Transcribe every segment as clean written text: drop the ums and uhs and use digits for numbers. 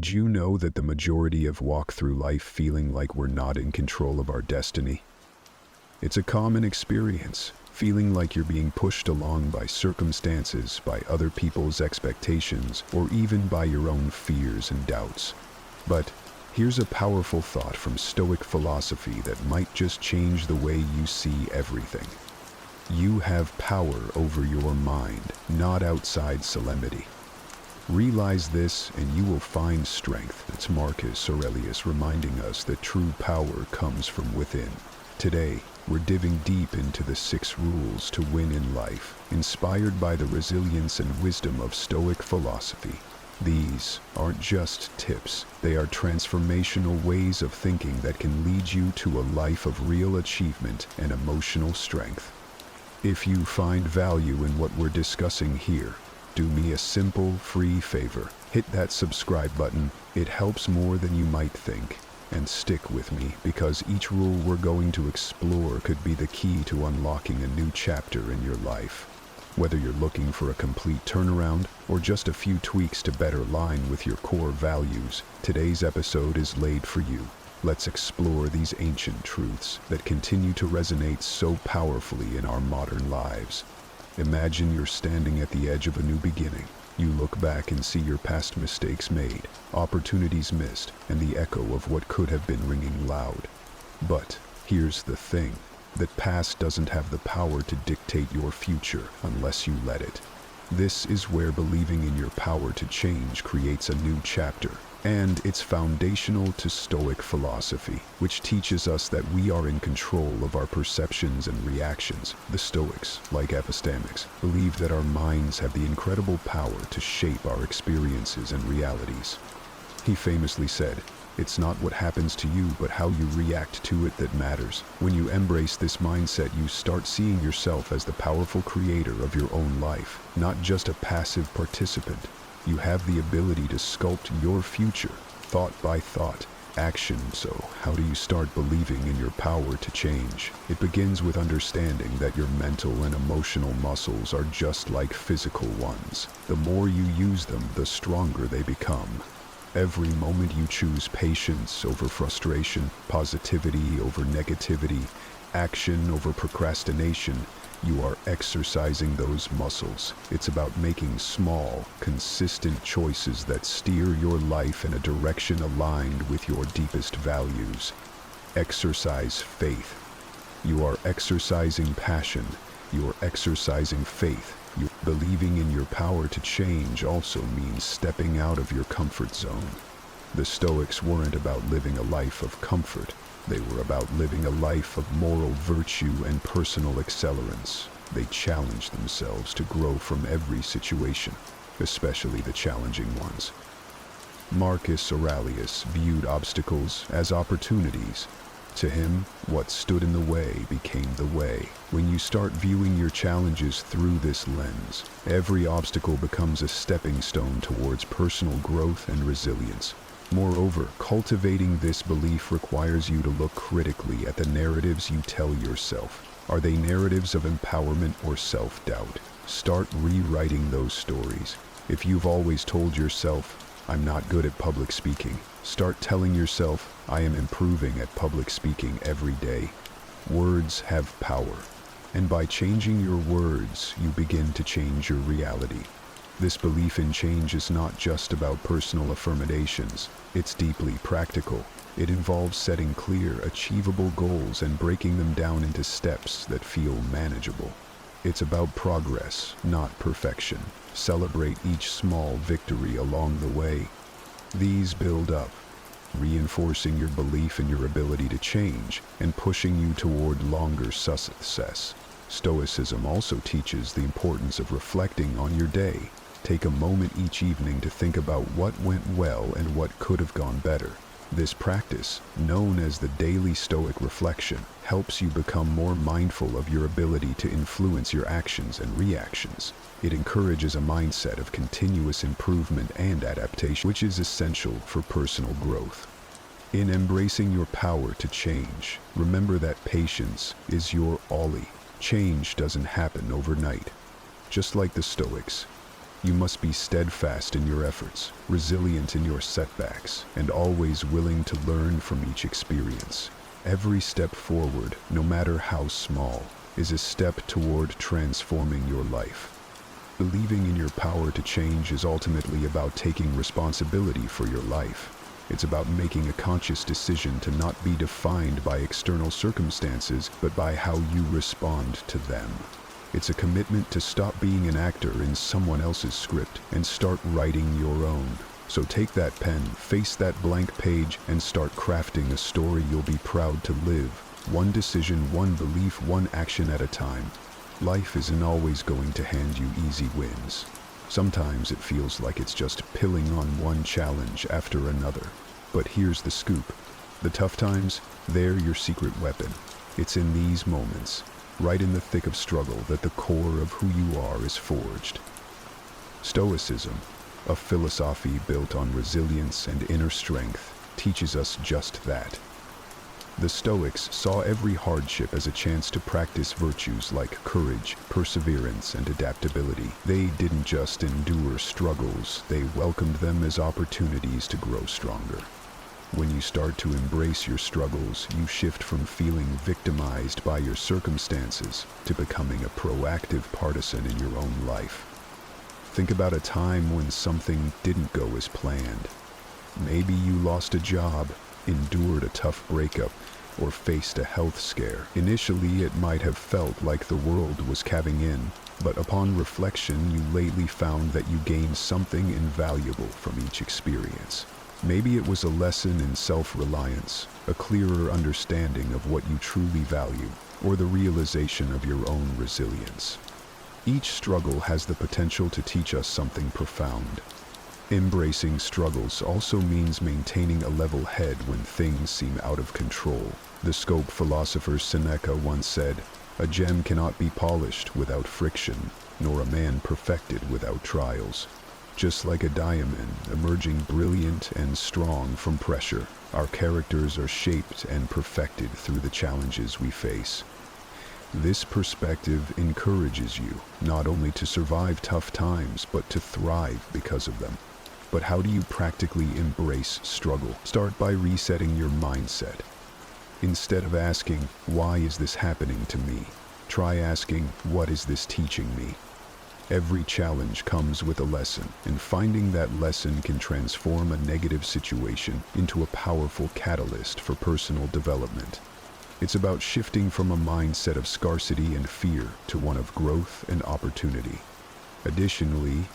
Did you know that the majority of walk through life feeling like we're not in control of our destiny? It's a common experience, feeling like you're being pushed along by circumstances, by other people's expectations, or even by your own fears and doubts. But here's a powerful thought from Stoic philosophy that might just change the way you see everything. You have power over your mind, not outside solemnity. Realize this and you will find strength. It's Marcus Aurelius reminding us that true power comes from within. Today, we're diving deep into the 6 rules to win in life, inspired by the resilience and wisdom of Stoic philosophy. These aren't just tips, they are transformational ways of thinking that can lead you to a life of real achievement and emotional strength. If you find value in what we're discussing here, do me a simple, free favor. Hit that subscribe button. It helps more than you might think. And stick with me, because each rule we're going to explore could be the key to unlocking a new chapter in your life. Whether you're looking for a complete turnaround or just a few tweaks to better align with your core values, today's episode is laid for you. Let's explore these ancient truths that continue to resonate so powerfully in our modern lives. Imagine you're standing at the edge of a new beginning. You look back and see your past mistakes made, opportunities missed, and the echo of what could have been ringing loud. But here's the thing, that past doesn't have the power to dictate your future unless you let it. This is where believing in your power to change creates a new chapter. And it's foundational to Stoic philosophy, which teaches us that we are in control of our perceptions and reactions. The Stoics, like Epictetus, believe that our minds have the incredible power to shape our experiences and realities. He famously said, "It's not what happens to you, but how you react to it that matters." When you embrace this mindset, you start seeing yourself as the powerful creator of your own life, not just a passive participant. You have the ability to sculpt your future, thought by thought, action. So, how do you start believing in your power to change? It begins with understanding that your mental and emotional muscles are just like physical ones. The more you use them, the stronger they become. Every moment you choose patience over frustration, positivity over negativity, action over procrastination, you are exercising those muscles. It's about making small, consistent choices that steer your life in a direction aligned with your deepest values. Exercise faith. You are exercising passion. You are exercising faith. Believing in your power to change also means stepping out of your comfort zone. The Stoics weren't about living a life of comfort. They were about living a life of moral virtue and personal excellence. They challenged themselves to grow from every situation, especially the challenging ones. Marcus Aurelius viewed obstacles as opportunities. To him, what stood in the way became the way. When you start viewing your challenges through this lens, every obstacle becomes a stepping stone towards personal growth and resilience. Moreover, cultivating this belief requires you to look critically at the narratives you tell yourself. Are they narratives of empowerment or self-doubt? Start rewriting those stories. If you've always told yourself, "I'm not good at public speaking," start telling yourself, "I am improving at public speaking every day." Words have power, and by changing your words, you begin to change your reality. This belief in change is not just about personal affirmations, it's deeply practical. It involves setting clear, achievable goals and breaking them down into steps that feel manageable. It's about progress, not perfection. Celebrate each small victory along the way. These build up, reinforcing your belief in your ability to change and pushing you toward longer success. Stoicism also teaches the importance of reflecting on your day. Take a moment each evening to think about what went well and what could have gone better. This practice, known as the daily Stoic reflection, helps you become more mindful of your ability to influence your actions and reactions. It encourages a mindset of continuous improvement and adaptation, which is essential for personal growth. In embracing your power to change, remember that patience is your ollie. Change doesn't happen overnight. Just like the Stoics, You must be steadfast in your efforts, resilient in your setbacks, and always willing to learn from each experience. Every step forward, no matter how small, is a step toward transforming your life. Believing in your power to change is ultimately about taking responsibility for your life. It's about making a conscious decision to not be defined by external circumstances, but by how you respond to them. It's a commitment to stop being an actor in someone else's script and start writing your own. So take that pen, face that blank page, and start crafting a story you'll be proud to live. One decision, one belief, one action at a time. Life isn't always going to hand you easy wins. Sometimes it feels like it's just pilling on one challenge after another. But here's the scoop. The tough times, they're your secret weapon. It's in these moments, right in the thick of struggle, that the core of who you are is forged. Stoicism, a philosophy built on resilience and inner strength, teaches us just that. The Stoics saw every hardship as a chance to practice virtues like courage, perseverance, and adaptability. They didn't just endure struggles, they welcomed them as opportunities to grow stronger. When you start to embrace your struggles, you shift from feeling victimized by your circumstances to becoming a proactive partisan in your own life. Think about a time when something didn't go as planned. Maybe you lost a job, endured a tough breakup, or faced a health scare. Initially, it might have felt like the world was caving in, but upon reflection, you lately found that you gained something invaluable from each experience. Maybe it was a lesson in self-reliance, a clearer understanding of what you truly value, or the realization of your own resilience. Each struggle has the potential to teach us something profound. Embracing struggles also means maintaining a level head when things seem out of control. The Stoic philosopher Seneca once said, "A gem cannot be polished without friction, nor a man perfected without trials." Just like a diamond emerging brilliant and strong from pressure, our characters are shaped and perfected through the challenges we face. This perspective encourages you not only to survive tough times, but to thrive because of them. But how do you practically embrace struggle? Start by resetting your mindset. Instead of asking, "Why is this happening to me?" try asking, "What is this teaching me?" Every challenge comes with a lesson, and finding that lesson can transform a negative situation into a powerful catalyst for personal development. It's about shifting from a mindset of scarcity and fear to one of growth and opportunity. Additionally,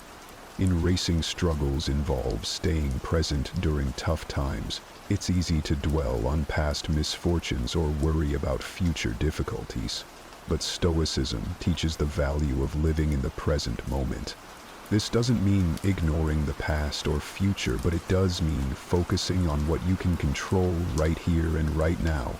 embracing struggles involves staying present during tough times. It's easy to dwell on past misfortunes or worry about future difficulties. But Stoicism teaches the value of living in the present moment. This doesn't mean ignoring the past or future, but it does mean focusing on what you can control right here and right now.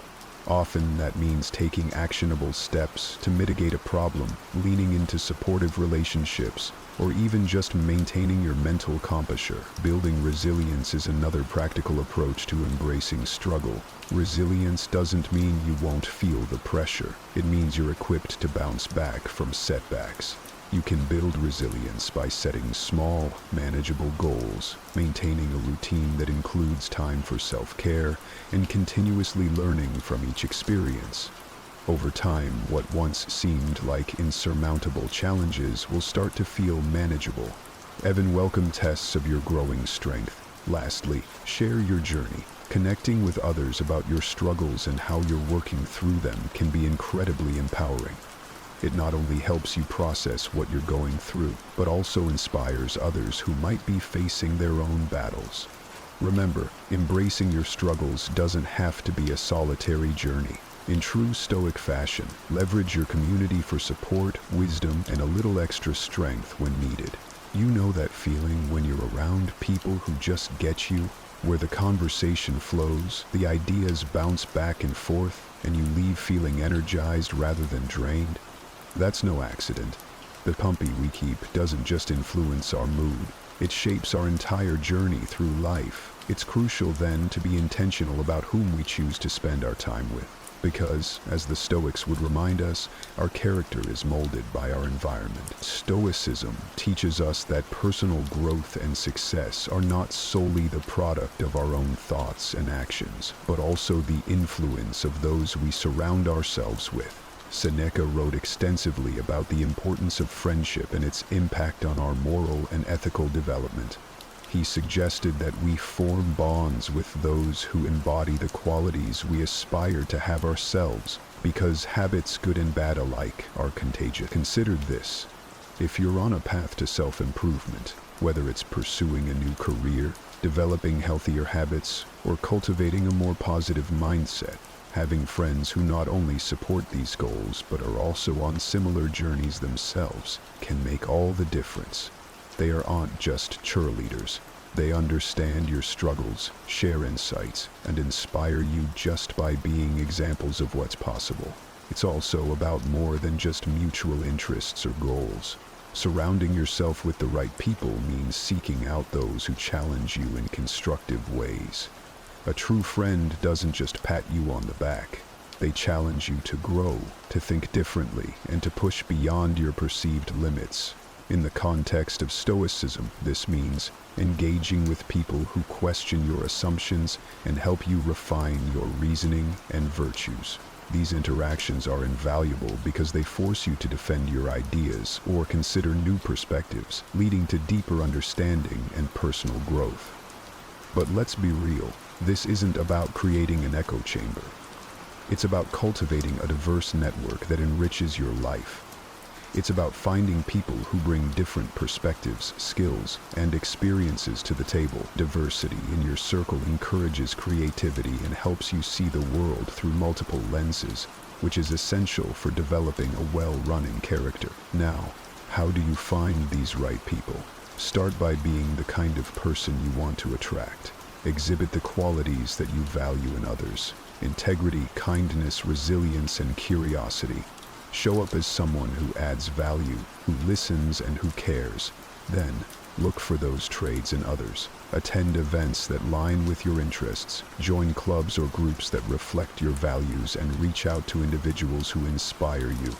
Often that means taking actionable steps to mitigate a problem, leaning into supportive relationships, or even just maintaining your mental composure. Building resilience is another practical approach to embracing struggle. Resilience doesn't mean you won't feel the pressure. It means you're equipped to bounce back from setbacks. You can build resilience by setting small, manageable goals, maintaining a routine that includes time for self-care, and continuously learning from each experience. Over time, what once seemed like insurmountable challenges will start to feel manageable. Even welcome tests of your growing strength. Lastly, share your journey. Connecting with others about your struggles and how you're working through them can be incredibly empowering. It not only helps you process what you're going through, but also inspires others who might be facing their own battles. Remember, embracing your struggles doesn't have to be a solitary journey. In true Stoic fashion, leverage your community for support, wisdom, and a little extra strength when needed. You know that feeling when you're around people who just get you, where the conversation flows, the ideas bounce back and forth, and you leave feeling energized rather than drained? That's no accident. The company we keep doesn't just influence our mood, it shapes our entire journey through life. It's crucial then to be intentional about whom we choose to spend our time with. Because, as the Stoics would remind us, our character is molded by our environment. Stoicism teaches us that personal growth and success are not solely the product of our own thoughts and actions, but also the influence of those we surround ourselves with. Seneca wrote extensively about the importance of friendship and its impact on our moral and ethical development. He suggested that we form bonds with those who embody the qualities we aspire to have ourselves, because habits, good and bad alike, are contagious. Consider this. If you're on a path to self-improvement, whether it's pursuing a new career, developing healthier habits, or cultivating a more positive mindset, having friends who not only support these goals but are also on similar journeys themselves can make all the difference. They aren't just cheerleaders. They understand your struggles, share insights, and inspire you just by being examples of what's possible. It's also about more than just mutual interests or goals. Surrounding yourself with the right people means seeking out those who challenge you in constructive ways. A true friend doesn't just pat you on the back. They challenge you to grow, to think differently, and to push beyond your perceived limits. In the context of Stoicism, this means engaging with people who question your assumptions and help you refine your reasoning and virtues. These interactions are invaluable because they force you to defend your ideas or consider new perspectives, leading to deeper understanding and personal growth. But let's be real, this isn't about creating an echo chamber. It's about cultivating a diverse network that enriches your life. It's about finding people who bring different perspectives, skills, and experiences to the table. Diversity in your circle encourages creativity and helps you see the world through multiple lenses, which is essential for developing a well-running character. Now, how do you find these right people? Start by being the kind of person you want to attract. Exhibit the qualities that you value in others: integrity, kindness, resilience, and curiosity. Show up as someone who adds value, who listens, and who cares. Then, look for those traits in others. Attend events that line with your interests, join clubs or groups that reflect your values, and reach out to individuals who inspire you.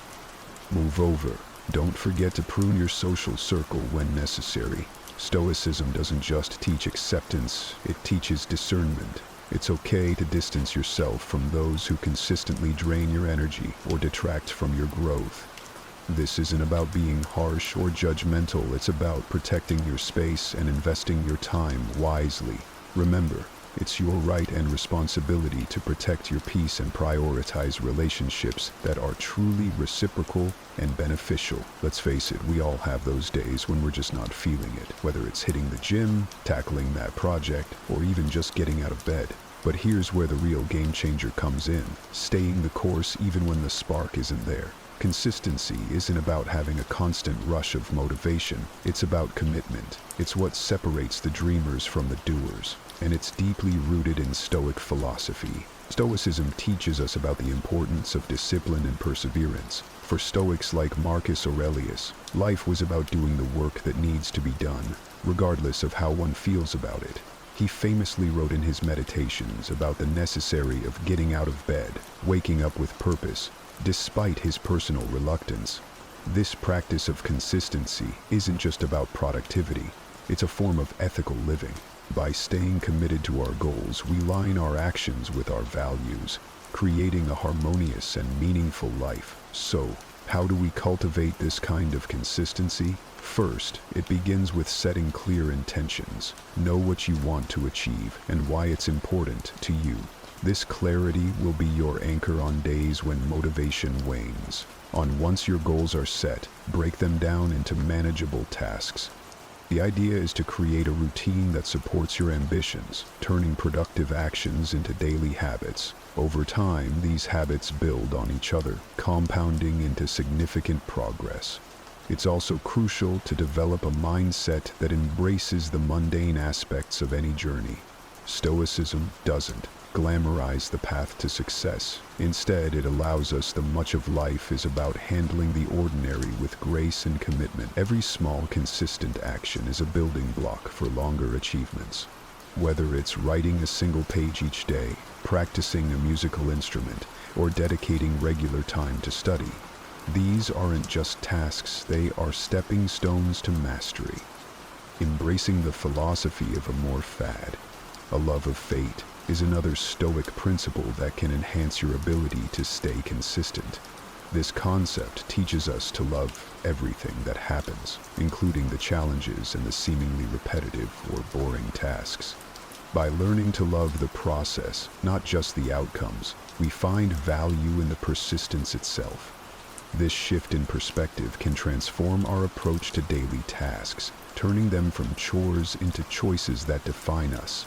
Moreover, don't forget to prune your social circle when necessary. Stoicism doesn't just teach acceptance, it teaches discernment. It's okay to distance yourself from those who consistently drain your energy or detract from your growth. This isn't about being harsh or judgmental, it's about protecting your space and investing your time wisely. Remember, it's your right and responsibility to protect your peace and prioritize relationships that are truly reciprocal and beneficial. Let's face it, we all have those days when we're just not feeling it, whether it's hitting the gym, tackling that project, or even just getting out of bed. But here's where the real game changer comes in: staying the course even when the spark isn't there. Consistency isn't about having a constant rush of motivation, it's about commitment. It's what separates the dreamers from the doers, and it's deeply rooted in Stoic philosophy. Stoicism teaches us about the importance of discipline and perseverance. For Stoics like Marcus Aurelius, life was about doing the work that needs to be done, regardless of how one feels about it. He famously wrote in his meditations about the necessity of getting out of bed, waking up with purpose, despite his personal reluctance. This practice of consistency isn't just about productivity, it's a form of ethical living. By staying committed to our goals, we line our actions with our values, creating a harmonious and meaningful life. So, how do we cultivate this kind of consistency? First, it begins with setting clear intentions. Know what you want to achieve and why it's important to you. This clarity will be your anchor on days when motivation wanes. Once your goals are set, break them down into manageable tasks. The idea is to create a routine that supports your ambitions, turning productive actions into daily habits. Over time, these habits build on each other, compounding into significant progress. It's also crucial to develop a mindset that embraces the mundane aspects of any journey. Stoicism doesn't glamorize the path to success. Instead, it allows us that much of life is about handling the ordinary with grace and commitment. Every small, consistent action is a building block for longer achievements. Whether it's writing a single page each day, practicing a musical instrument, or dedicating regular time to study, these aren't just tasks, they are stepping stones to mastery. Embracing the philosophy of amor fati, a love of fate, is another Stoic principle that can enhance your ability to stay consistent. This concept teaches us to love everything that happens, including the challenges and the seemingly repetitive or boring tasks. By learning to love the process, not just the outcomes, we find value in the persistence itself. This shift in perspective can transform our approach to daily tasks, turning them from chores into choices that define us.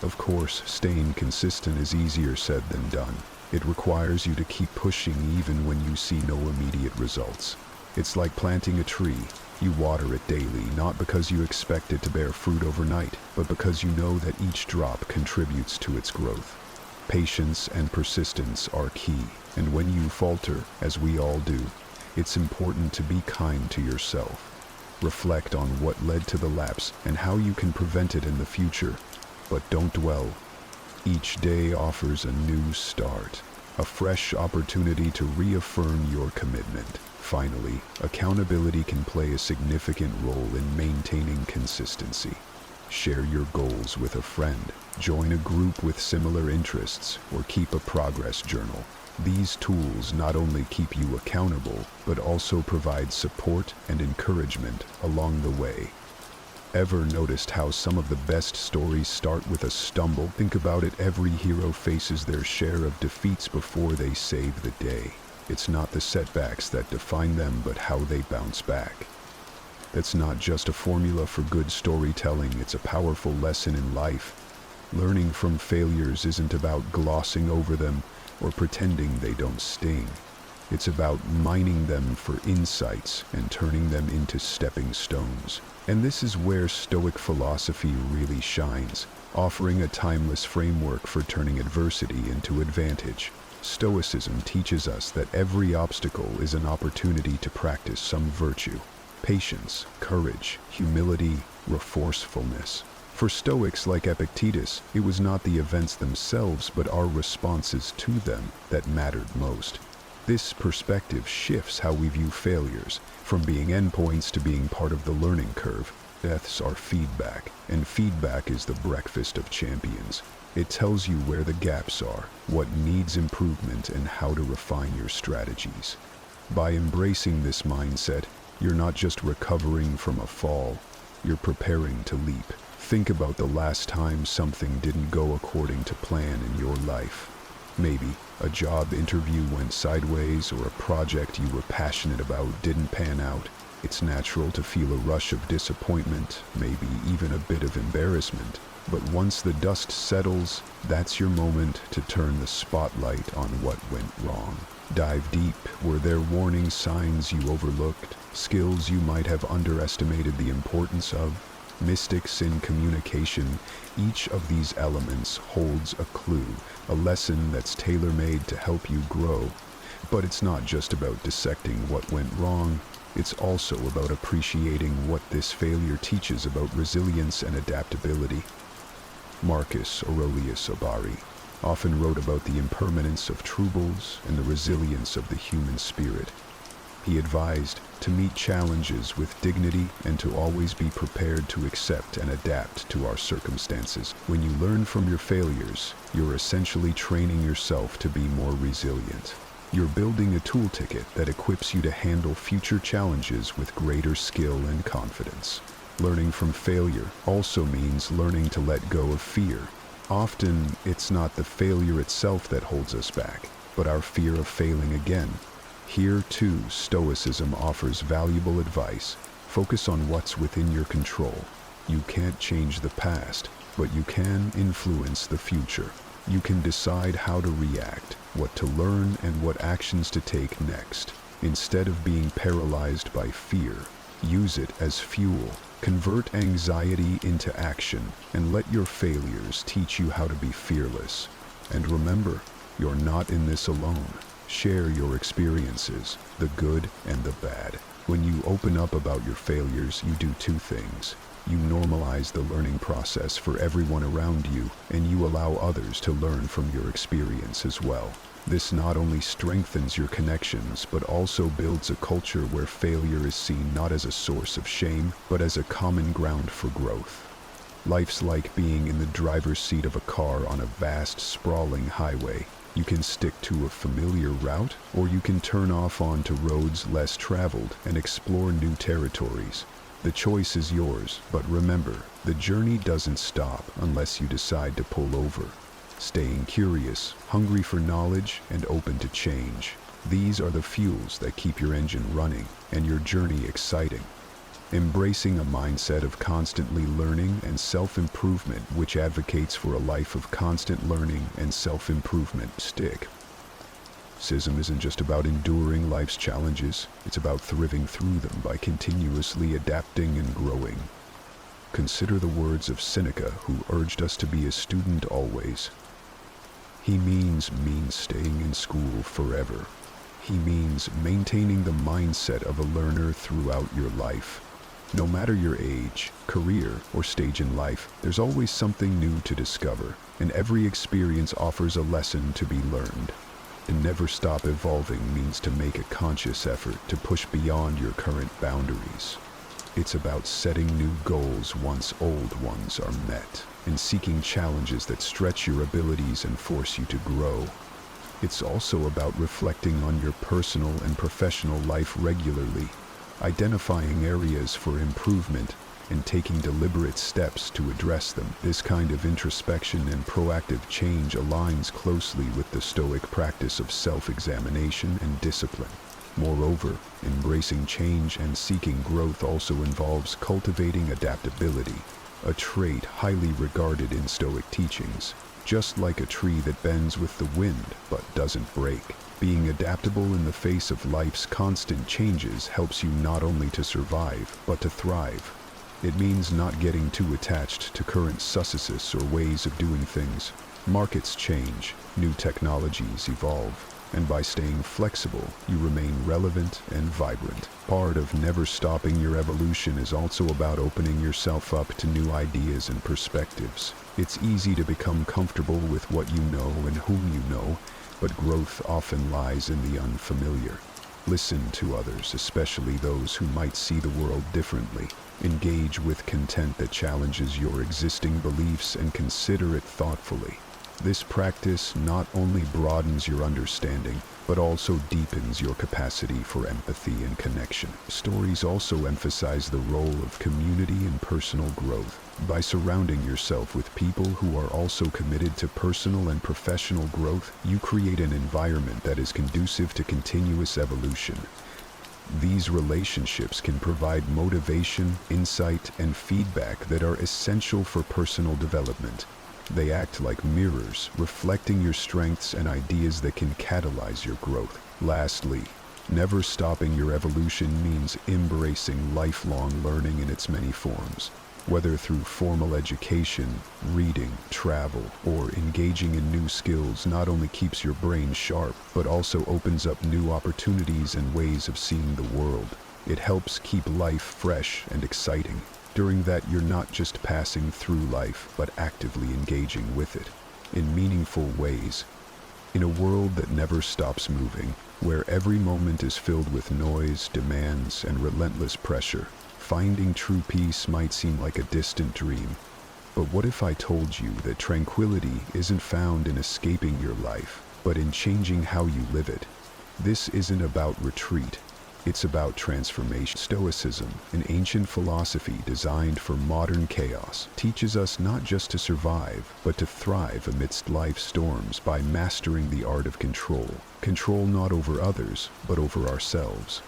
Of course, staying consistent is easier said than done. It requires you to keep pushing even when you see no immediate results. It's like planting a tree. You water it daily, not because you expect it to bear fruit overnight, but because you know that each drop contributes to its growth. Patience and persistence are key, and when you falter, as we all do, it's important to be kind to yourself. Reflect on what led to the lapse and how you can prevent it in the future. But don't dwell. Each day offers a new start, a fresh opportunity to reaffirm your commitment. Finally, accountability can play a significant role in maintaining consistency. Share your goals with a friend, join a group with similar interests, or keep a progress journal. These tools not only keep you accountable, but also provide support and encouragement along the way. Ever noticed how some of the best stories start with a stumble? Think about it, every hero faces their share of defeats before they save the day. It's not the setbacks that define them, but how they bounce back. That's not just a formula for good storytelling, it's a powerful lesson in life. Learning from failures isn't about glossing over them or pretending they don't sting. It's about mining them for insights and turning them into stepping stones. And this is where Stoic philosophy really shines, offering a timeless framework for turning adversity into advantage. Stoicism teaches us that every obstacle is an opportunity to practice some virtue: patience, courage, humility, resourcefulness. For Stoics like Epictetus, it was not the events themselves but our responses to them that mattered most. This perspective shifts how we view failures, from being endpoints to being part of the learning curve. Deaths are feedback, and feedback is the breakfast of champions. It tells you where the gaps are, what needs improvement, and how to refine your strategies. By embracing this mindset, you're not just recovering from a fall, you're preparing to leap. Think about the last time something didn't go according to plan in your life. Maybe a job interview went sideways, or a project you were passionate about didn't pan out. It's natural to feel a rush of disappointment, maybe even a bit of embarrassment. But once the dust settles, that's your moment to turn the spotlight on what went wrong. Dive deep. Were there warning signs you overlooked? Skills you might have underestimated the importance of? Mystics in communication, each of these elements holds a clue, a lesson that's tailor-made to help you grow. But it's not just about dissecting what went wrong, it's also about appreciating what this failure teaches about resilience and adaptability. Marcus Aurelius often wrote about the impermanence of troubles and the resilience of the human spirit. He advised to meet challenges with dignity and to always be prepared to accept and adapt to our circumstances. When you learn from your failures, you're essentially training yourself to be more resilient. You're building a toolkit that equips you to handle future challenges with greater skill and confidence. Learning from failure also means learning to let go of fear. Often, it's not the failure itself that holds us back, but our fear of failing again. Here, too, Stoicism offers valuable advice. Focus on what's within your control. You can't change the past, but you can influence the future. You can decide how to react, what to learn, and what actions to take next. Instead of being paralyzed by fear, use it as fuel. Convert anxiety into action, and let your failures teach you how to be fearless. And remember, you're not in this alone. Share your experiences, the good and the bad. When you open up about your failures, you do two things. You normalize the learning process for everyone around you, and you allow others to learn from your experience as well. This not only strengthens your connections, but also builds a culture where failure is seen not as a source of shame, but as a common ground for growth. Life's like being in the driver's seat of a car on a vast, sprawling highway. You can stick to a familiar route, or you can turn off onto roads less traveled and explore new territories. The choice is yours, but remember, the journey doesn't stop unless you decide to pull over. Staying curious, hungry for knowledge, and open to change. These are the fuels that keep your engine running and your journey exciting. Embracing a mindset of constantly learning and self-improvement, which advocates for a life of constant learning and self-improvement. Stoicism isn't just about enduring life's challenges, it's about thriving through them by continuously adapting and growing. Consider the words of Seneca, who urged us to be a student always. He means staying in school forever. He means maintaining the mindset of a learner throughout your life. No matter your age, career, or stage in life, there's always something new to discover, and every experience offers a lesson to be learned. To never stop evolving means to make a conscious effort to push beyond your current boundaries. It's about setting new goals once old ones are met, and seeking challenges that stretch your abilities and force you to grow. It's also about reflecting on your personal and professional life regularly, identifying areas for improvement, and taking deliberate steps to address them. This kind of introspection and proactive change aligns closely with the Stoic practice of self-examination and discipline. Moreover, embracing change and seeking growth also involves cultivating adaptability, a trait highly regarded in Stoic teachings. Just like a tree that bends with the wind but doesn't break, being adaptable in the face of life's constant changes helps you not only to survive, but to thrive. It means not getting too attached to current successes or ways of doing things. Markets change, new technologies evolve, and by staying flexible, you remain relevant and vibrant. Part of never stopping your evolution is also about opening yourself up to new ideas and perspectives. It's easy to become comfortable with what you know and whom you know, but growth often lies in the unfamiliar. Listen to others, especially those who might see the world differently. Engage with content that challenges your existing beliefs and consider it thoughtfully. This practice not only broadens your understanding, but also deepens your capacity for empathy and connection. Stories also emphasize the role of community and personal growth. By surrounding yourself with people who are also committed to personal and professional growth, you create an environment that is conducive to continuous evolution. These relationships can provide motivation, insight, and feedback that are essential for personal development. They act like mirrors, reflecting your strengths and ideas that can catalyze your growth. Lastly, never stopping your evolution means embracing lifelong learning in its many forms. Whether through formal education, reading, travel, or engaging in new skills not only keeps your brain sharp, but also opens up new opportunities and ways of seeing the world. It helps keep life fresh and exciting. During that, you're not just passing through life, but actively engaging with it in meaningful ways. In a world that never stops moving, where every moment is filled with noise, demands, and relentless pressure, finding true peace might seem like a distant dream. But what if I told you that tranquility isn't found in escaping your life, but in changing how you live it? This isn't about retreat. It's about transformation. Stoicism, an ancient philosophy designed for modern chaos, teaches us not just to survive, but to thrive amidst life's storms by mastering the art of control. Control not over others, but over ourselves.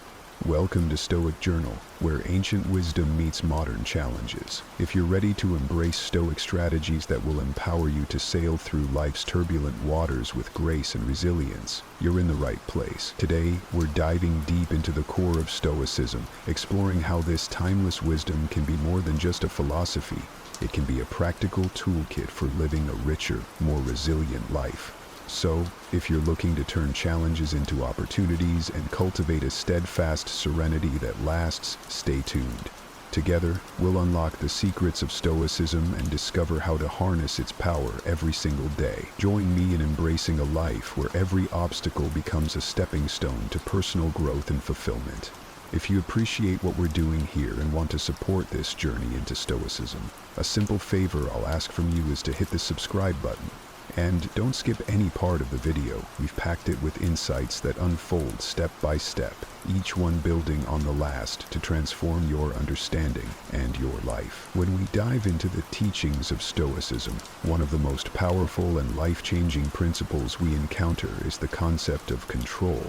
Welcome to Stoic Journal, where ancient wisdom meets modern challenges. If you're ready to embrace Stoic strategies that will empower you to sail through life's turbulent waters with grace and resilience, you're in the right place. Today, we're diving deep into the core of Stoicism, exploring how this timeless wisdom can be more than just a philosophy. It can be a practical toolkit for living a richer, more resilient life. So, if you're looking to turn challenges into opportunities and cultivate a steadfast serenity that lasts, stay tuned. Together, we'll unlock the secrets of Stoicism and discover how to harness its power every single day. Join me in embracing a life where every obstacle becomes a stepping stone to personal growth and fulfillment. If you appreciate what we're doing here and want to support this journey into Stoicism, a simple favor I'll ask from you is to hit the subscribe button. And don't skip any part of the video. We've packed it with insights that unfold step by step, each one building on the last to transform your understanding and your life. When we dive into the teachings of Stoicism, one of the most powerful and life-changing principles we encounter is the concept of control.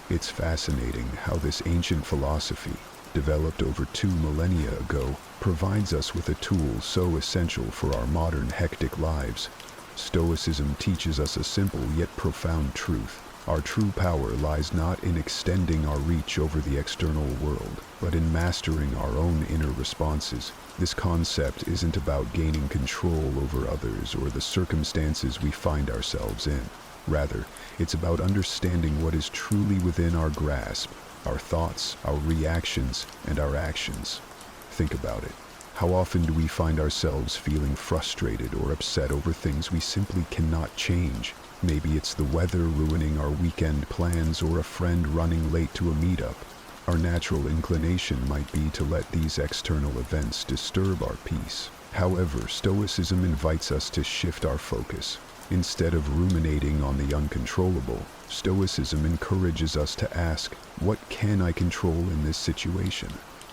It's fascinating how this ancient philosophy, developed over 2 millennia ago, provides us with a tool so essential for our modern hectic lives. Stoicism teaches us a simple yet profound truth. Our true power lies not in extending our reach over the external world, but in mastering our own inner responses. This concept isn't about gaining control over others or the circumstances we find ourselves in. Rather, it's about understanding what is truly within our grasp, our thoughts, our reactions, and our actions. Think about it. How often do we find ourselves feeling frustrated or upset over things we simply cannot change? Maybe it's the weather ruining our weekend plans or a friend running late to a meetup. Our natural inclination might be to let these external events disturb our peace. However, Stoicism invites us to shift our focus. Instead of ruminating on the uncontrollable, Stoicism encourages us to ask, what can I control in this situation?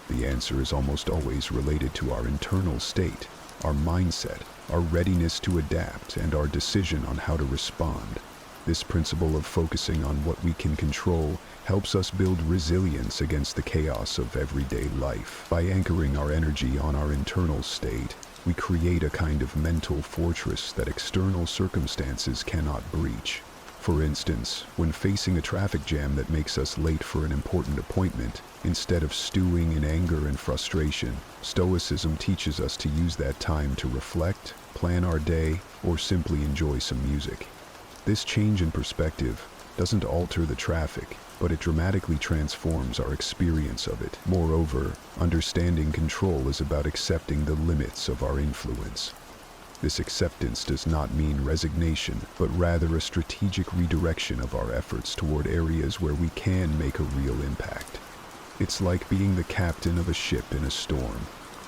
The answer is almost always related to our internal state, our mindset, our readiness to adapt, and our decision on how to respond. This principle of focusing on what we can control helps us build resilience against the chaos of everyday life. By anchoring our energy on our internal state, we create a kind of mental fortress that external circumstances cannot breach. For instance, when facing a traffic jam that makes us late for an important appointment, instead of stewing in anger and frustration, Stoicism teaches us to use that time to reflect, plan our day, or simply enjoy some music. This change in perspective doesn't alter the traffic, but it dramatically transforms our experience of it. Moreover, understanding control is about accepting the limits of our influence. This acceptance does not mean resignation, but rather a strategic redirection of our efforts toward areas where we can make a real impact. It's like being the captain of a ship in a storm.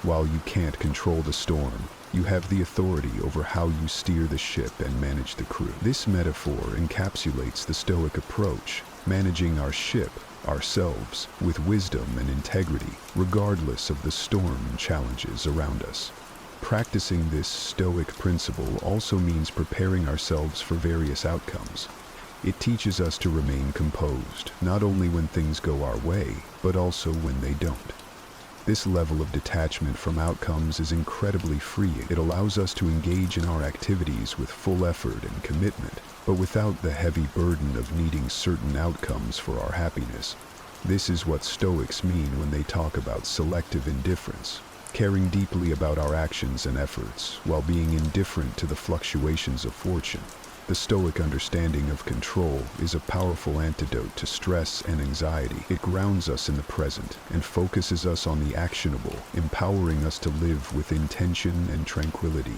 While you can't control the storm, you have the authority over how you steer the ship and manage the crew. This metaphor encapsulates the Stoic approach, managing our ship, ourselves, with wisdom and integrity, regardless of the storm and challenges around us. Practicing this Stoic principle also means preparing ourselves for various outcomes. It teaches us to remain composed, not only when things go our way, but also when they don't. This level of detachment from outcomes is incredibly freeing. It allows us to engage in our activities with full effort and commitment, but without the heavy burden of needing certain outcomes for our happiness. This is what Stoics mean when they talk about selective indifference, caring deeply about our actions and efforts while being indifferent to the fluctuations of fortune. The Stoic understanding of control is a powerful antidote to stress and anxiety. It grounds us in the present and focuses us on the actionable, empowering us to live with intention and tranquility.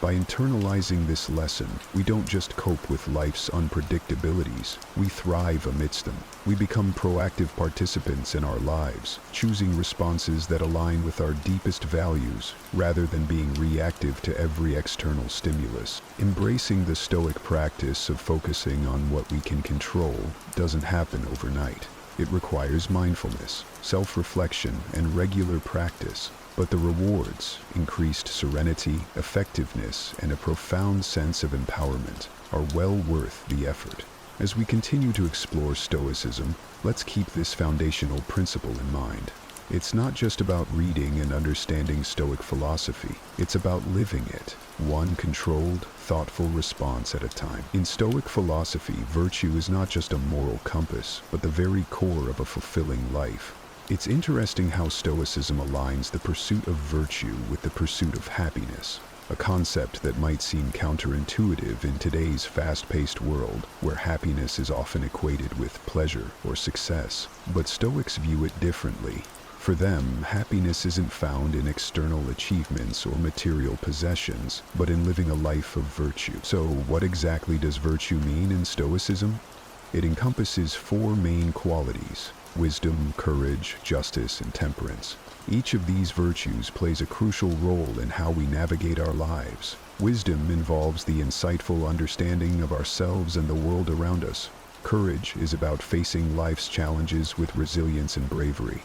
By internalizing this lesson, we don't just cope with life's unpredictabilities, we thrive amidst them. We become proactive participants in our lives, choosing responses that align with our deepest values, rather than being reactive to every external stimulus. Embracing the Stoic practice of focusing on what we can control doesn't happen overnight. It requires mindfulness, self-reflection, and regular practice. But the rewards, increased serenity, effectiveness, and a profound sense of empowerment, are well worth the effort. As we continue to explore Stoicism, let's keep this foundational principle in mind. It's not just about reading and understanding Stoic philosophy, it's about living it, one controlled, thoughtful response at a time. In Stoic philosophy, virtue is not just a moral compass, but the very core of a fulfilling life. It's interesting how Stoicism aligns the pursuit of virtue with the pursuit of happiness, a concept that might seem counterintuitive in today's fast-paced world, where happiness is often equated with pleasure or success. But Stoics view it differently. For them, happiness isn't found in external achievements or material possessions, but in living a life of virtue. So, what exactly does virtue mean in Stoicism? It encompasses four main qualities: wisdom, courage, justice, and temperance. Each of these virtues plays a crucial role in how we navigate our lives. Wisdom involves the insightful understanding of ourselves and the world around us. Courage is about facing life's challenges with resilience and bravery.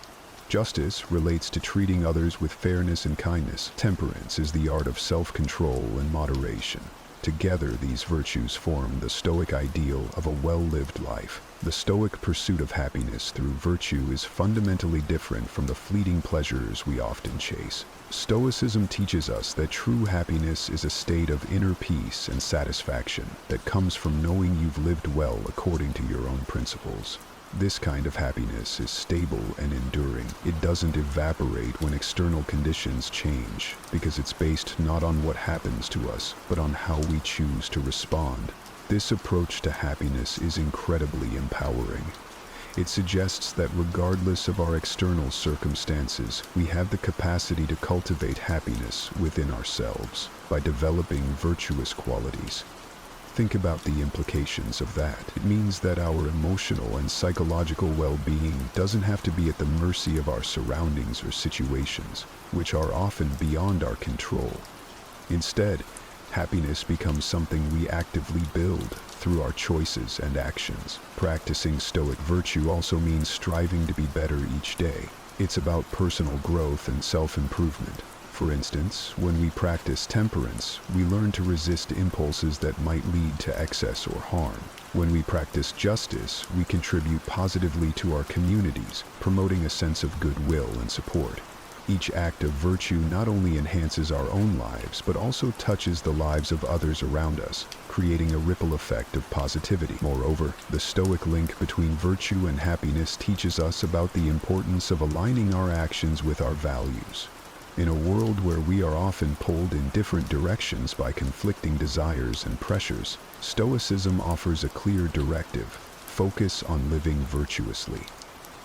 Justice relates to treating others with fairness and kindness. Temperance is the art of self-control and moderation. Together, these virtues form the Stoic ideal of a well-lived life. The Stoic pursuit of happiness through virtue is fundamentally different from the fleeting pleasures we often chase. Stoicism teaches us that true happiness is a state of inner peace and satisfaction that comes from knowing you've lived well according to your own principles. This kind of happiness is stable and enduring. It doesn't evaporate when external conditions change, because it's based not on what happens to us, but on how we choose to respond. This approach to happiness is incredibly empowering. It suggests that regardless of our external circumstances, we have the capacity to cultivate happiness within ourselves by developing virtuous qualities. Think about the implications of that. It means that our emotional and psychological well-being doesn't have to be at the mercy of our surroundings or situations, which are often beyond our control. Instead, happiness becomes something we actively build through our choices and actions. Practicing Stoic virtue also means striving to be better each day. It's about personal growth and self-improvement. For instance, when we practice temperance, we learn to resist impulses that might lead to excess or harm. When we practice justice, we contribute positively to our communities, promoting a sense of goodwill and support. Each act of virtue not only enhances our own lives, but also touches the lives of others around us, creating a ripple effect of positivity. Moreover, the Stoic link between virtue and happiness teaches us about the importance of aligning our actions with our values. In a world where we are often pulled in different directions by conflicting desires and pressures, Stoicism offers a clear directive: focus on living virtuously.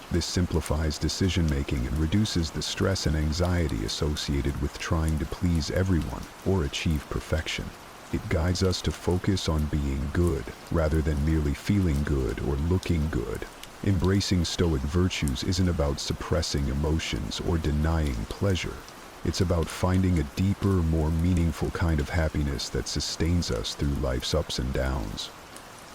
This simplifies decision-making and reduces the stress and anxiety associated with trying to please everyone or achieve perfection. It guides us to focus on being good, rather than merely feeling good or looking good. Embracing Stoic virtues isn't about suppressing emotions or denying pleasure. It's about finding a deeper, more meaningful kind of happiness that sustains us through life's ups and downs.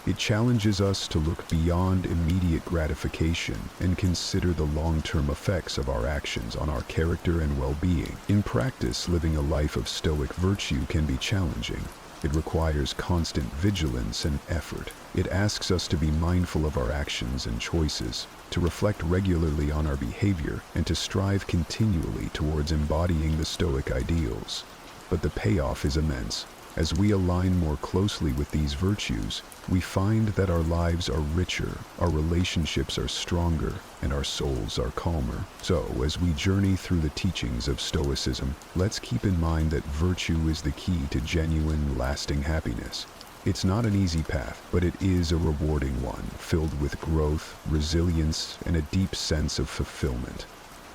It challenges us to look beyond immediate gratification and consider the long-term effects of our actions on our character and well-being. In practice, living a life of Stoic virtue can be challenging. It requires constant vigilance and effort. It asks us to be mindful of our actions and choices, to reflect regularly on our behavior, and to strive continually towards embodying the Stoic ideals. But the payoff is immense. As we align more closely with these virtues, we find that our lives are richer, our relationships are stronger, and our souls are calmer. So, as we journey through the teachings of Stoicism, let's keep in mind that virtue is the key to genuine, lasting happiness. It's not an easy path, but it is a rewarding one, filled with growth, resilience, and a deep sense of fulfillment.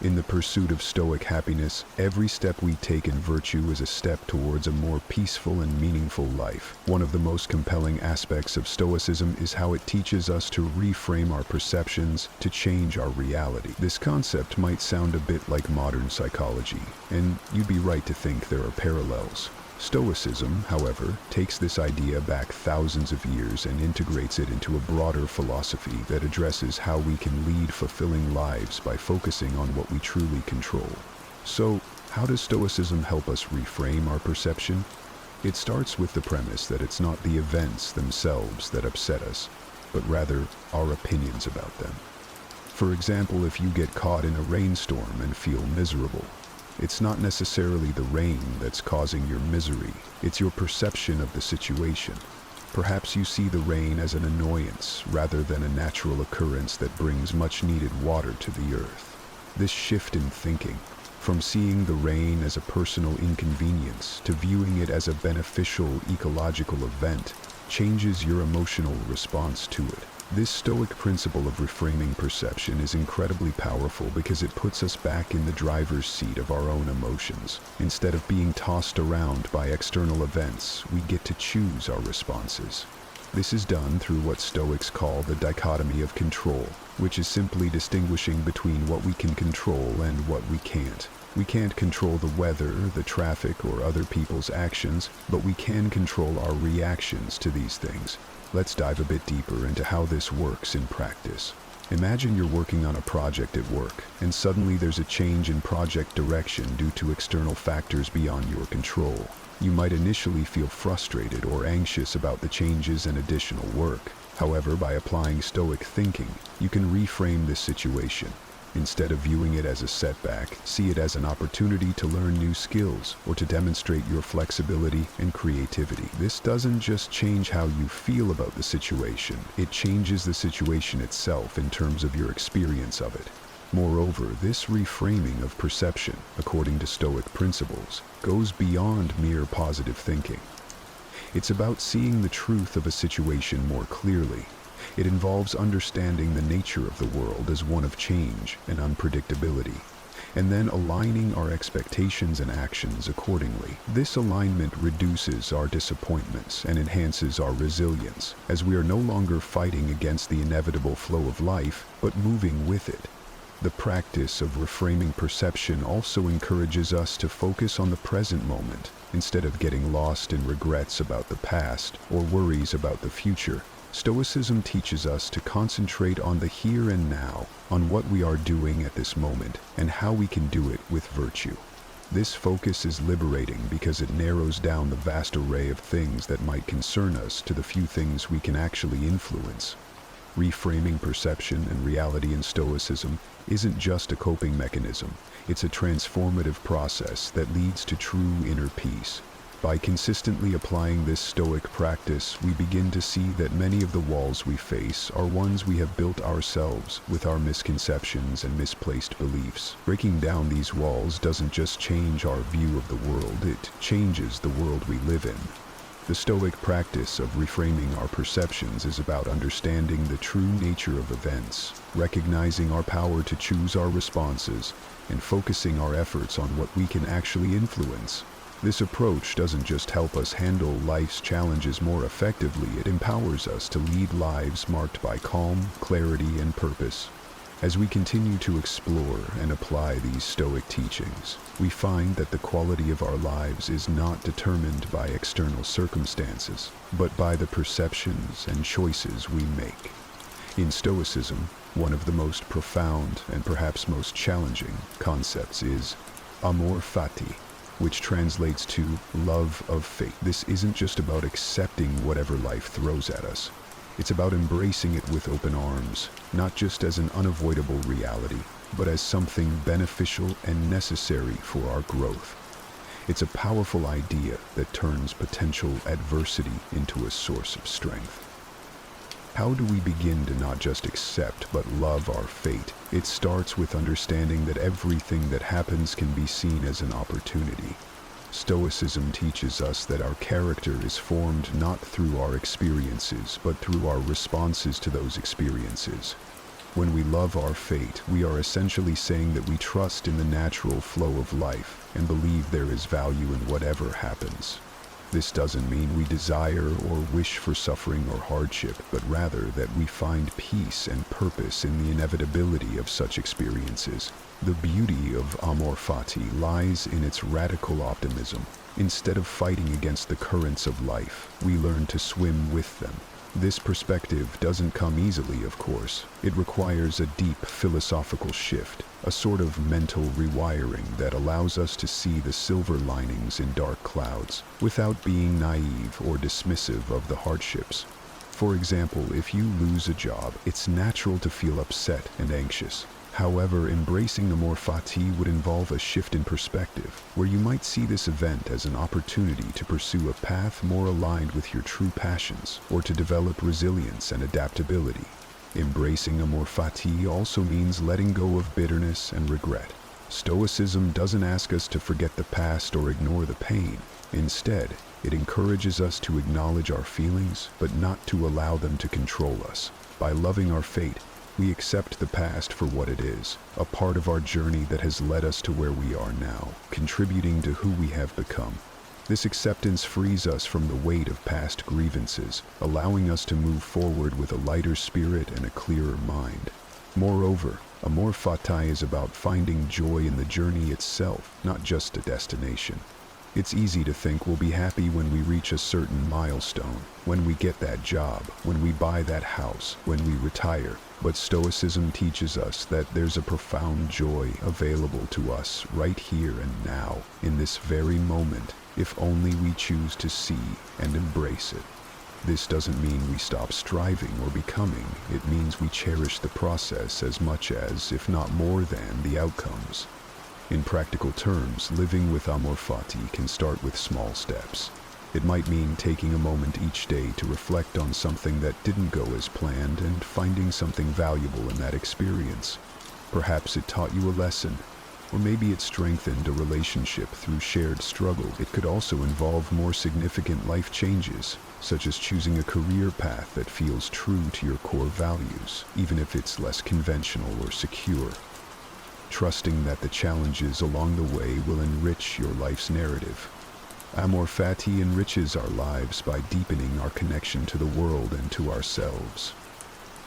In the pursuit of Stoic happiness, every step we take in virtue is a step towards a more peaceful and meaningful life. One of the most compelling aspects of Stoicism is how it teaches us to reframe our perceptions to change our reality. This concept might sound a bit like modern psychology, and you'd be right to think there are parallels. Stoicism, however, takes this idea back thousands of years and integrates it into a broader philosophy that addresses how we can lead fulfilling lives by focusing on what we truly control. So, how does Stoicism help us reframe our perception? It starts with the premise that it's not the events themselves that upset us, but rather our opinions about them. For example, if you get caught in a rainstorm and feel miserable, it's not necessarily the rain that's causing your misery, it's your perception of the situation. Perhaps you see the rain as an annoyance rather than a natural occurrence that brings much-needed water to the earth. This shift in thinking, from seeing the rain as a personal inconvenience to viewing it as a beneficial ecological event, changes your emotional response to it. This Stoic principle of reframing perception is incredibly powerful because it puts us back in the driver's seat of our own emotions. Instead of being tossed around by external events, we get to choose our responses. This is done through what Stoics call the dichotomy of control, which is simply distinguishing between what we can control and what we can't. We can't control the weather, the traffic, or other people's actions, but we can control our reactions to these things. Let's dive a bit deeper into how this works in practice. Imagine you're working on a project at work, and suddenly there's a change in project direction due to external factors beyond your control. You might initially feel frustrated or anxious about the changes and additional work. However, by applying Stoic thinking, you can reframe this situation. Instead of viewing it as a setback, see it as an opportunity to learn new skills or to demonstrate your flexibility and creativity. This doesn't just change how you feel about the situation, it changes the situation itself in terms of your experience of it. Moreover, this reframing of perception, according to Stoic principles, goes beyond mere positive thinking. It's about seeing the truth of a situation more clearly. It involves understanding the nature of the world as one of change and unpredictability, and then aligning our expectations and actions accordingly. This alignment reduces our disappointments and enhances our resilience, as we are no longer fighting against the inevitable flow of life, but moving with it. The practice of reframing perception also encourages us to focus on the present moment, instead of getting lost in regrets about the past or worries about the future. Stoicism teaches us to concentrate on the here and now, on what we are doing at this moment, and how we can do it with virtue. This focus is liberating because it narrows down the vast array of things that might concern us to the few things we can actually influence. Reframing perception and reality in Stoicism isn't just a coping mechanism, it's a transformative process that leads to true inner peace. By consistently applying this Stoic practice, we begin to see that many of the walls we face are ones we have built ourselves with our misconceptions and misplaced beliefs. Breaking down these walls doesn't just change our view of the world, it changes the world we live in. The Stoic practice of reframing our perceptions is about understanding the true nature of events, recognizing our power to choose our responses, and focusing our efforts on what we can actually influence. This approach doesn't just help us handle life's challenges more effectively, it empowers us to lead lives marked by calm, clarity, and purpose. As we continue to explore and apply these Stoic teachings, we find that the quality of our lives is not determined by external circumstances, but by the perceptions and choices we make. In Stoicism, one of the most profound and perhaps most challenging concepts is amor fati, which translates to love of fate. This isn't just about accepting whatever life throws at us. It's about embracing it with open arms, not just as an unavoidable reality, but as something beneficial and necessary for our growth. It's a powerful idea that turns potential adversity into a source of strength. How do we begin to not just accept but love our fate? It starts with understanding that everything that happens can be seen as an opportunity. Stoicism teaches us that our character is formed not through our experiences, but through our responses to those experiences. When we love our fate, we are essentially saying that we trust in the natural flow of life and believe there is value in whatever happens. This doesn't mean we desire or wish for suffering or hardship, but rather that we find peace and purpose in the inevitability of such experiences. The beauty of amor fati lies in its radical optimism. Instead of fighting against the currents of life, we learn to swim with them. This perspective doesn't come easily, of course. It requires a deep philosophical shift, a sort of mental rewiring that allows us to see the silver linings in dark clouds, without being naive or dismissive of the hardships. For example, if you lose a job, it's natural to feel upset and anxious. However, embracing amor fati would involve a shift in perspective, where you might see this event as an opportunity to pursue a path more aligned with your true passions, or to develop resilience and adaptability. Embracing amor fati also means letting go of bitterness and regret. Stoicism doesn't ask us to forget the past or ignore the pain. Instead, it encourages us to acknowledge our feelings, but not to allow them to control us. By loving our fate, we accept the past for what it is, a part of our journey that has led us to where we are now, contributing to who we have become. This acceptance frees us from the weight of past grievances, allowing us to move forward with a lighter spirit and a clearer mind. Moreover, amor fati is about finding joy in the journey itself, not just a destination. It's easy to think we'll be happy when we reach a certain milestone, when we get that job, when we buy that house, when we retire. But Stoicism teaches us that there's a profound joy available to us right here and now, in this very moment, if only we choose to see and embrace it. This doesn't mean we stop striving or becoming. It means we cherish the process as much as, if not more than, the outcomes. In practical terms, living with amor fati can start with small steps. It might mean taking a moment each day to reflect on something that didn't go as planned and finding something valuable in that experience. Perhaps it taught you a lesson, or maybe it strengthened a relationship through shared struggle. It could also involve more significant life changes, such as choosing a career path that feels true to your core values, even if it's less conventional or secure. Trusting that the challenges along the way will enrich your life's narrative. Amor fati enriches our lives by deepening our connection to the world and to ourselves.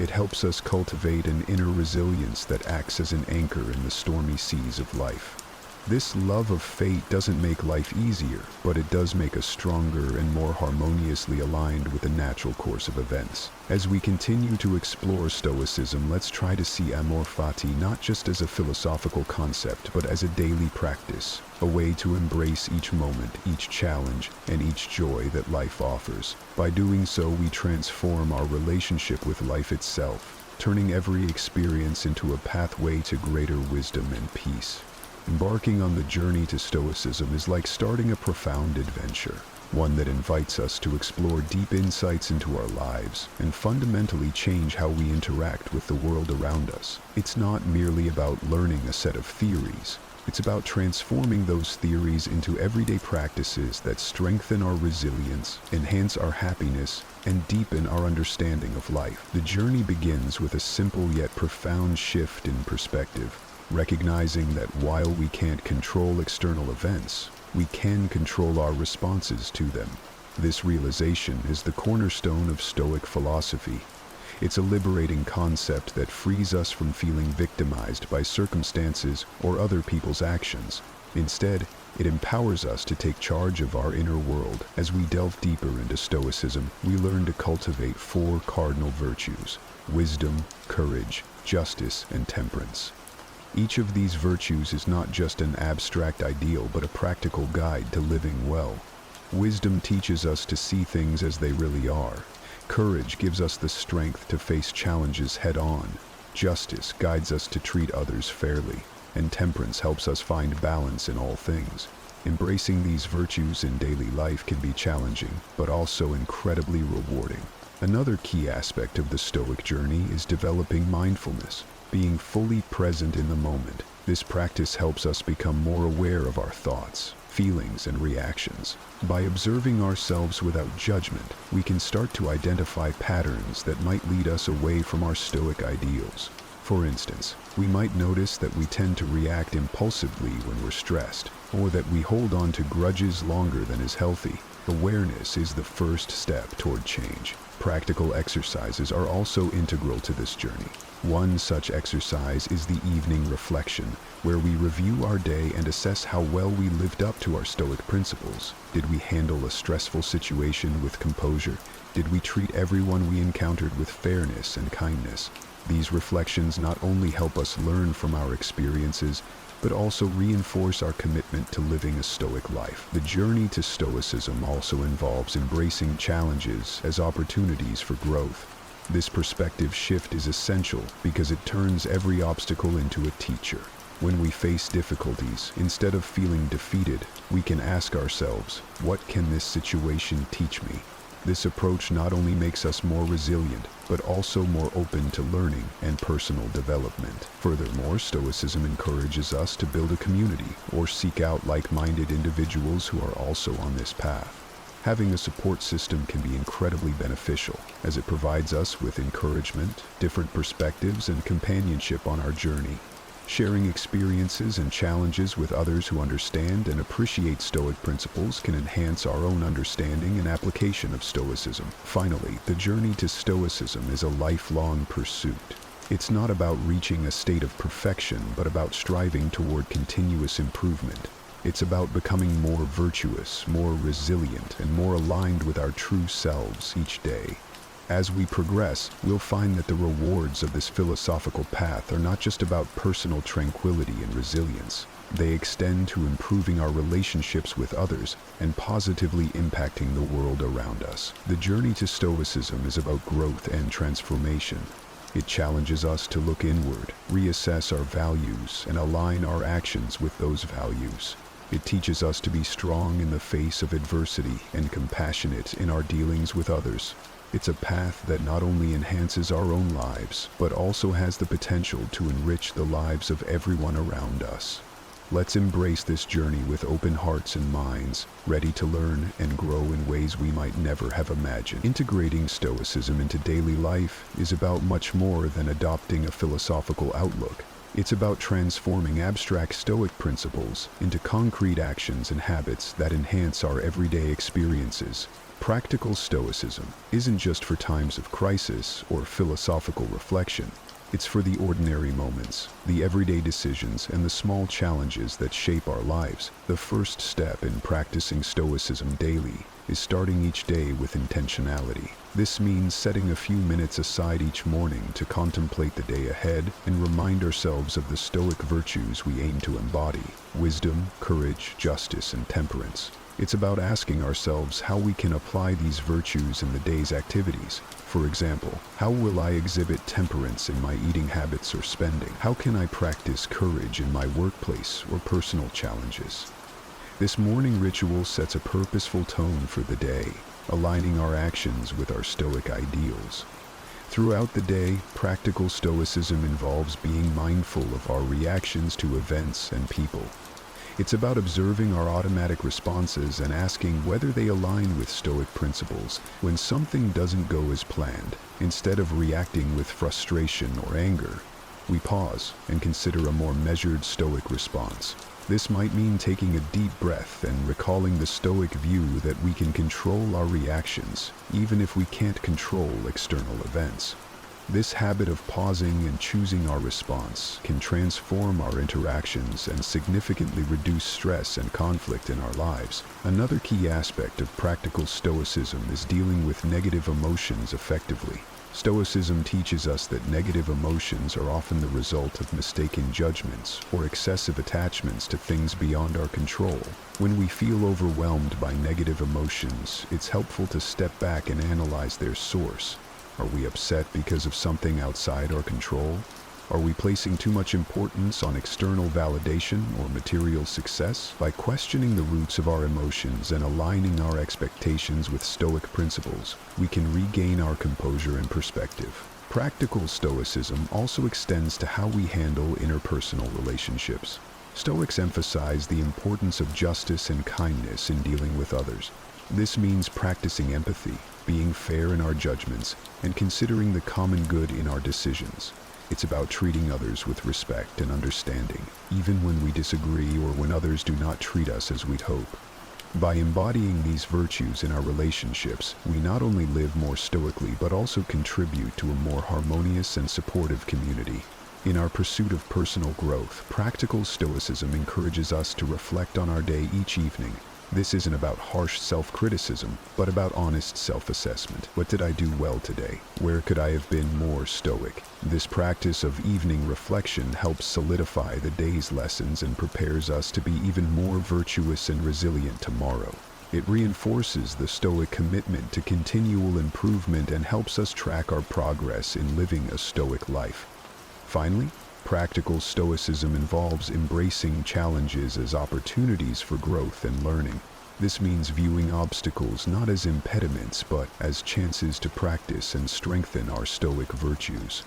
It helps us cultivate an inner resilience that acts as an anchor in the stormy seas of life. This love of fate doesn't make life easier, but it does make us stronger and more harmoniously aligned with the natural course of events. As we continue to explore Stoicism, let's try to see amor fati not just as a philosophical concept, but as a daily practice, a way to embrace each moment, each challenge, and each joy that life offers. By doing so, we transform our relationship with life itself, turning every experience into a pathway to greater wisdom and peace. Embarking on the journey to Stoicism is like starting a profound adventure, one that invites us to explore deep insights into our lives and fundamentally change how we interact with the world around us. It's not merely about learning a set of theories. It's about transforming those theories into everyday practices that strengthen our resilience, enhance our happiness, and deepen our understanding of life. The journey begins with a simple yet profound shift in perspective, recognizing that while we can't control external events, we can control our responses to them. This realization is the cornerstone of Stoic philosophy. It's a liberating concept that frees us from feeling victimized by circumstances or other people's actions. Instead, it empowers us to take charge of our inner world. As we delve deeper into Stoicism, we learn to cultivate 4 cardinal virtues: wisdom, courage, justice, and temperance. Each of these virtues is not just an abstract ideal, but a practical guide to living well. Wisdom teaches us to see things as they really are. Courage gives us the strength to face challenges head-on. Justice guides us to treat others fairly. And temperance helps us find balance in all things. Embracing these virtues in daily life can be challenging, but also incredibly rewarding. Another key aspect of the Stoic journey is developing mindfulness, being fully present in the moment. This practice helps us become more aware of our thoughts, feelings, and reactions. By observing ourselves without judgment, we can start to identify patterns that might lead us away from our Stoic ideals. For instance, we might notice that we tend to react impulsively when we're stressed, or that we hold on to grudges longer than is healthy. Awareness is the first step toward change. Practical exercises are also integral to this journey. One such exercise is the evening reflection, where we review our day and assess how well we lived up to our Stoic principles. Did we handle a stressful situation with composure? Did we treat everyone we encountered with fairness and kindness? These reflections not only help us learn from our experiences, but also reinforce our commitment to living a Stoic life. The journey to Stoicism also involves embracing challenges as opportunities for growth. This perspective shift is essential because it turns every obstacle into a teacher. When we face difficulties, instead of feeling defeated, we can ask ourselves, what can this situation teach me? This approach not only makes us more resilient, but also more open to learning and personal development. Furthermore, Stoicism encourages us to build a community or seek out like-minded individuals who are also on this path. Having a support system can be incredibly beneficial, as it provides us with encouragement, different perspectives, and companionship on our journey. Sharing experiences and challenges with others who understand and appreciate Stoic principles can enhance our own understanding and application of Stoicism. Finally, the journey to Stoicism is a lifelong pursuit. It's not about reaching a state of perfection, but about striving toward continuous improvement. It's about becoming more virtuous, more resilient, and more aligned with our true selves each day. As we progress, we'll find that the rewards of this philosophical path are not just about personal tranquility and resilience. They extend to improving our relationships with others and positively impacting the world around us. The journey to Stoicism is about growth and transformation. It challenges us to look inward, reassess our values, and align our actions with those values. It teaches us to be strong in the face of adversity and compassionate in our dealings with others. It's a path that not only enhances our own lives, but also has the potential to enrich the lives of everyone around us. Let's embrace this journey with open hearts and minds, ready to learn and grow in ways we might never have imagined. Integrating Stoicism into daily life is about much more than adopting a philosophical outlook. It's about transforming abstract Stoic principles into concrete actions and habits that enhance our everyday experiences. Practical Stoicism isn't just for times of crisis or philosophical reflection. It's for the ordinary moments, the everyday decisions, and the small challenges that shape our lives. The first step in practicing Stoicism daily is starting each day with intentionality. This means setting a few minutes aside each morning to contemplate the day ahead and remind ourselves of the Stoic virtues we aim to embody: wisdom, courage, justice, and temperance. It's about asking ourselves how we can apply these virtues in the day's activities. For example, how will I exhibit temperance in my eating habits or spending? How can I practice courage in my workplace or personal challenges? This morning ritual sets a purposeful tone for the day, aligning our actions with our Stoic ideals. Throughout the day, practical Stoicism involves being mindful of our reactions to events and people. It's about observing our automatic responses and asking whether they align with Stoic principles. When something doesn't go as planned, instead of reacting with frustration or anger, we pause and consider a more measured Stoic response. This might mean taking a deep breath and recalling the Stoic view that we can control our reactions, even if we can't control external events. This habit of pausing and choosing our response can transform our interactions and significantly reduce stress and conflict in our lives. Another key aspect of practical Stoicism is dealing with negative emotions effectively. Stoicism teaches us that negative emotions are often the result of mistaken judgments or excessive attachments to things beyond our control. When we feel overwhelmed by negative emotions, it's helpful to step back and analyze their source. Are we upset because of something outside our control? Are we placing too much importance on external validation or material success? By questioning the roots of our emotions and aligning our expectations with Stoic principles, we can regain our composure and perspective. Practical Stoicism also extends to how we handle interpersonal relationships. Stoics emphasize the importance of justice and kindness in dealing with others. This means practicing empathy, being fair in our judgments, and considering the common good in our decisions. It's about treating others with respect and understanding, even when we disagree or when others do not treat us as we'd hope. By embodying these virtues in our relationships, we not only live more stoically but also contribute to a more harmonious and supportive community. In our pursuit of personal growth, practical Stoicism encourages us to reflect on our day each evening. This isn't about harsh self-criticism, but about honest self-assessment. What did I do well today? Where could I have been more stoic? This practice of evening reflection helps solidify the day's lessons and prepares us to be even more virtuous and resilient tomorrow. It reinforces the Stoic commitment to continual improvement and helps us track our progress in living a Stoic life. Finally, practical Stoicism involves embracing challenges as opportunities for growth and learning. This means viewing obstacles not as impediments but as chances to practice and strengthen our Stoic virtues.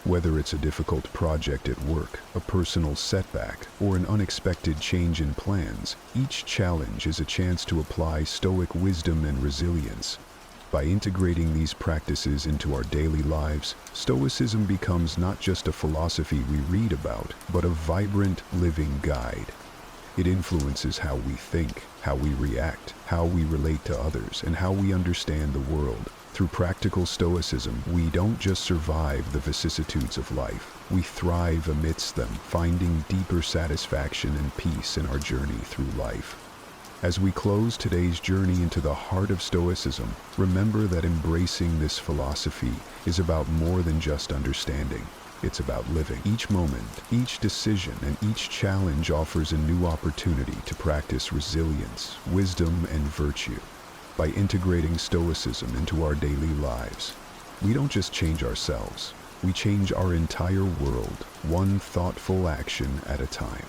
Whether it's a difficult project at work, a personal setback, or an unexpected change in plans, each challenge is a chance to apply Stoic wisdom and resilience. By integrating these practices into our daily lives, Stoicism becomes not just a philosophy we read about, but a vibrant, living guide. It influences how we think, how we react, how we relate to others, and how we understand the world. Through practical Stoicism, we don't just survive the vicissitudes of life, we thrive amidst them, finding deeper satisfaction and peace in our journey through life. As we close today's journey into the heart of Stoicism, remember that embracing this philosophy is about more than just understanding. It's about living. Each moment, each decision, and each challenge offers a new opportunity to practice resilience, wisdom, and virtue. By integrating Stoicism into our daily lives, we don't just change ourselves, we change our entire world, one thoughtful action at a time.